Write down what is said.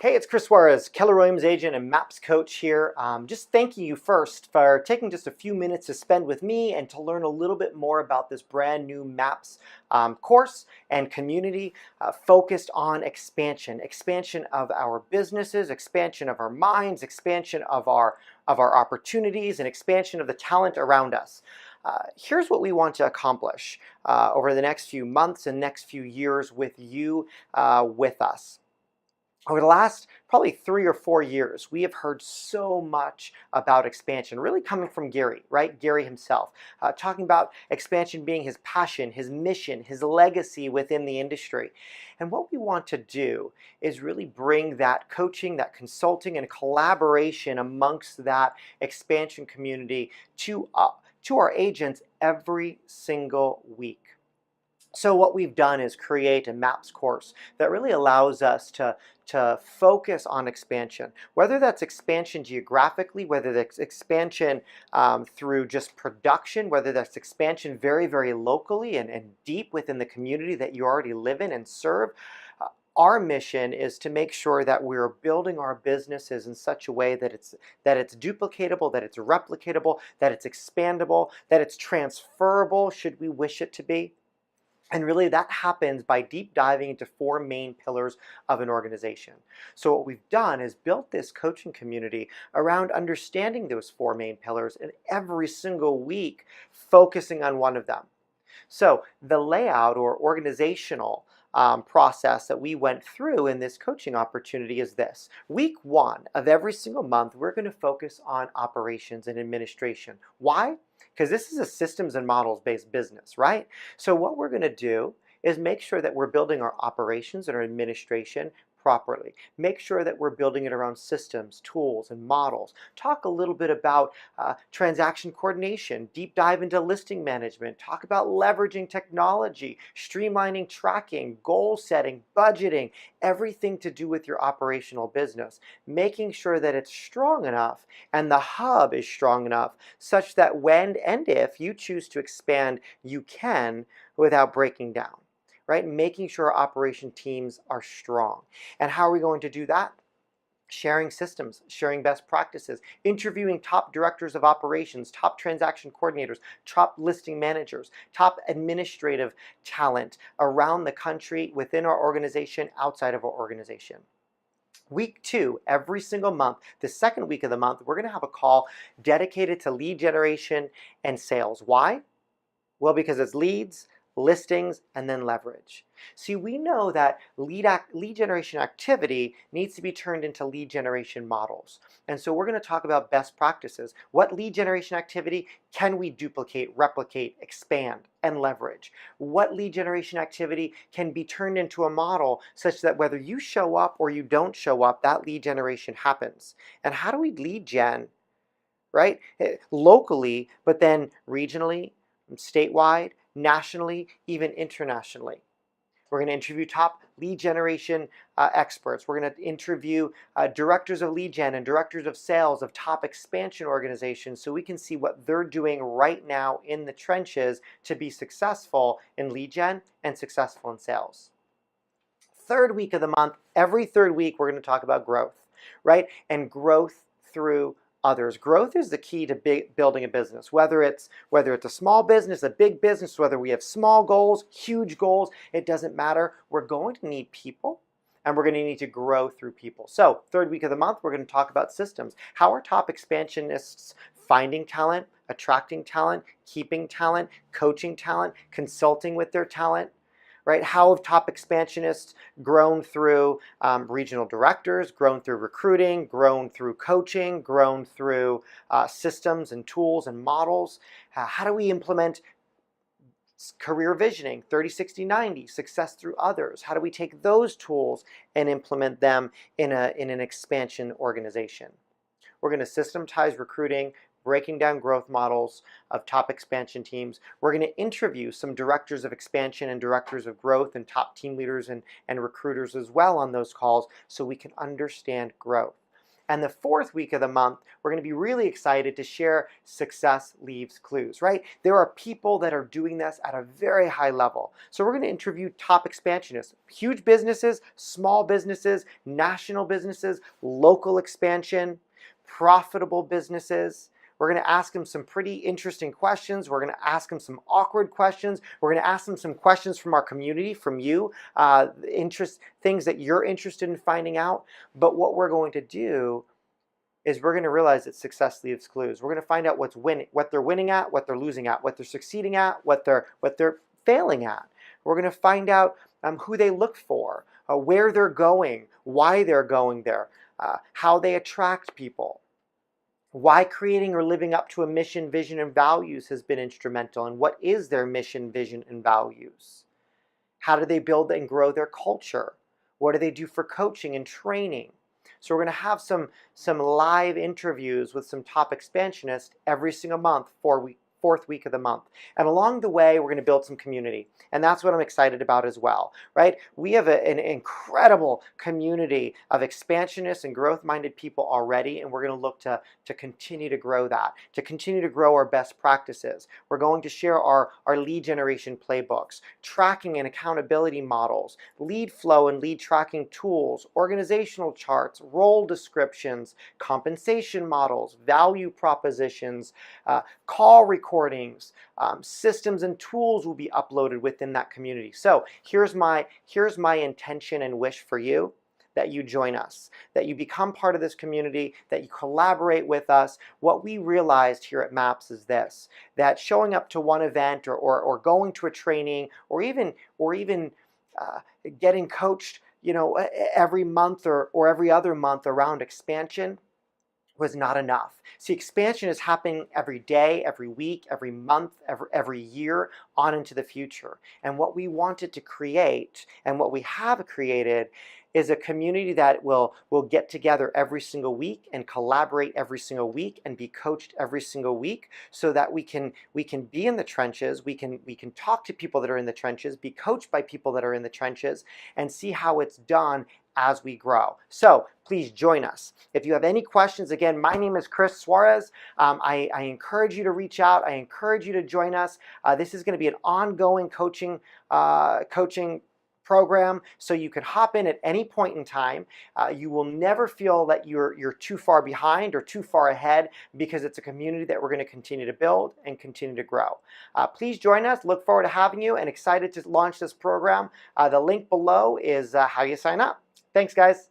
Hey, it's Chris Suarez, Keller Williams agent and MAPS coach here. Just thanking you first for taking just a few minutes to spend with me and to learn a little bit more about this brand new MAPS course and community focused on expansion of our businesses, expansion of our minds, expansion of our opportunities, and expansion of the talent around us. Here's what we want to accomplish over the next few months and next few years with you with us. Over the last probably 3 or 4 years, we have heard so much about expansion, really coming from Gary, right? Gary himself, talking about expansion being his passion, his mission, his legacy within the industry. And what we want to do is really bring that coaching, that consulting, and collaboration amongst that expansion community to our agents every single week. So what we've done is create a MAPS course that really allows us to focus on expansion, whether that's expansion geographically, whether that's expansion through just production, whether that's expansion very, very locally and deep within the community that you already live in and serve. Our mission is to make sure that we're building our businesses in such a way that it's duplicatable, that it's replicatable, that it's expandable, that it's transferable should we wish it to be. And really that happens by deep diving into 4 main pillars of an organization. So what we've done is built this coaching community around understanding those 4 main pillars and every single week focusing on one of them. So the layout or organizational process that we went through in this coaching opportunity is this. Week 1 of every single month, we're going to focus on operations and administration. Why? Because this is a systems and models based business, right? So what we're going to do is make sure that we're building our operations and our administration properly. Make sure that we're building it around systems, tools, and models. Talk a little bit about transaction coordination, deep dive into listing management, talk about leveraging technology, streamlining tracking, goal setting, budgeting, everything to do with your operational business. Making sure that it's strong enough and the hub is strong enough such that when and if you choose to expand, you can without breaking down. Right? Making sure our operation teams are strong. And how are we going to do that? Sharing systems, sharing best practices, interviewing top directors of operations, top transaction coordinators, top listing managers, top administrative talent around the country, within our organization, outside of our organization. Week 2, every single month, the second week of the month, we're going to have a call dedicated to lead generation and sales. Why? Well, because it's leads, listings, and then leverage. See, we know that lead generation activity needs to be turned into lead generation models. And so we're going to talk about best practices. What lead generation activity can we duplicate, replicate, expand, and leverage? What lead generation activity can be turned into a model such that whether you show up or you don't show up, that lead generation happens? And how do we lead gen, right? Locally, but then regionally, statewide, nationally, even internationally. We're going to interview top lead generation experts. We're going to interview directors of lead gen and directors of sales of top expansion organizations so we can see what they're doing right now in the trenches to be successful in lead gen and successful in sales. Third week of the month, every third week, we're going to talk about growth, right? And growth through others. Growth is the key to building a business, whether it's a small business, a big business, whether we have small goals, huge goals, it doesn't matter. We're going to need people and we're going to need to grow through people. So third week of the month, we're going to talk about systems. How are top expansionists finding talent, attracting talent, keeping talent, coaching talent, consulting with their talent? Right? How have top expansionists grown through regional directors, grown through recruiting, grown through coaching, grown through systems and tools and models? How do we implement career visioning, 30, 60, 90, success through others? How do we take those tools and implement them in an expansion organization? We're going to systematize recruiting, breaking down growth models of top expansion teams. We're going to interview some directors of expansion and directors of growth and top team leaders and recruiters as well on those calls so we can understand growth. And the fourth week of the month, we're going to be really excited to share Success Leaves Clues, right? There are people that are doing this at a very high level. So we're going to interview top expansionists, huge businesses, small businesses, national businesses, local expansion, profitable businesses. We're going to ask them some pretty interesting questions. We're going to ask them some awkward questions. We're going to ask them some questions from our community, from you, things that you're interested in finding out. But what we're going to do is we're going to realize that success leaves clues. We're going to find out what they're winning at, what they're losing at, what they're succeeding at, what they're failing at. We're going to find out who they look for, where they're going, why they're going there, how they attract people, why creating or living up to a mission, vision, and values has been instrumental, and what is their mission, vision, and values. How do they build and grow their culture? What do they do for coaching and training? So we're going to have some live interviews with some top expansionists every single month, fourth week of the month. And along the way, we're going to build some community. And that's what I'm excited about as well, right? We have an incredible community of expansionists and growth-minded people already, and we're going to look to continue to grow that, to continue to grow our best practices. We're going to share our lead generation playbooks, tracking and accountability models, lead flow and lead tracking tools, organizational charts, role descriptions, compensation models, value propositions, call recordings, systems and tools will be uploaded within that community. So here's my intention and wish for you, that you join us, that you become part of this community, that you collaborate with us. What we realized here at MAPS is this, that showing up to one event or going to a training or even getting coached, every month or every other month around expansion was not enough. See, expansion is happening every day, every week, every month, every year on into the future. And what we wanted to create and what we have created is a community that will get together every single week and collaborate every single week and be coached every single week, so that we can be in the trenches, we can talk to people that are in the trenches, be coached by people that are in the trenches, and see how it's done as we grow. So please join us. If you have any questions, again, my name is Chris Suarez. I encourage you to reach out. I encourage you to join us. This is going to be an ongoing coaching program, so you can hop in at any point in time. You will never feel that you're too far behind or too far ahead, because it's a community that we're going to continue to build and continue to grow. Please join us. Look forward to having you and excited to launch this program. The link below is how you sign up. Thanks, guys.